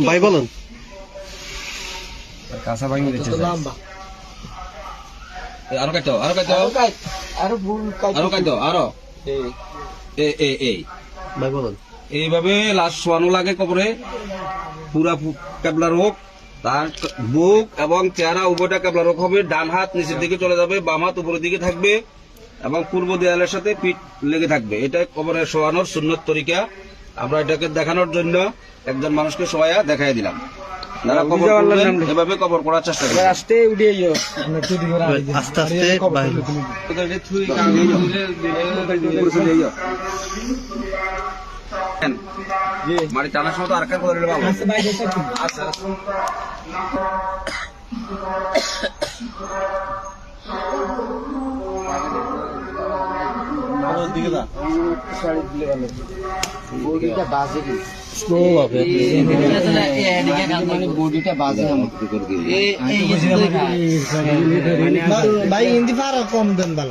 ভাই বলেন কাঁচা ভাঙি দিচ্ছে আরো কাটো আরো কাটো আরো ভুল আরো কাটো আরো এই ভাই বলেন এইভাবে লাশ শোয়ানো লাগে কবরে পুরা কেবলার হোক তার বুক এবং চেহারা উভয়টা কেবলার হোক হবে। ডান হাত নিচের দিকে চলে যাবে, বাম হাত উপরের দিকে থাকবে এবং পূর্ব দেয়ালের সাথে পিঠ লেগে থাকবে। এটা কবরে শোয়ানোর সুন্নত তরিকা। আমরা এটাকে দেখানোর জন্য একজন মানুষকে শোয়া দেখাই দিলাম। যারা কবর করবেন এভাবে কবর করার চেষ্টা করবেন। আস্তে উঠিয়ে যাও আস্তে আস্তে ভাই মারি টানার সময় তো আর করে দিলে ভালো। আচ্ছা বডিটা বাজে স্লো হবে মানে বডিটা বাজে ভাই হিন্দি ফার কম দেন বালা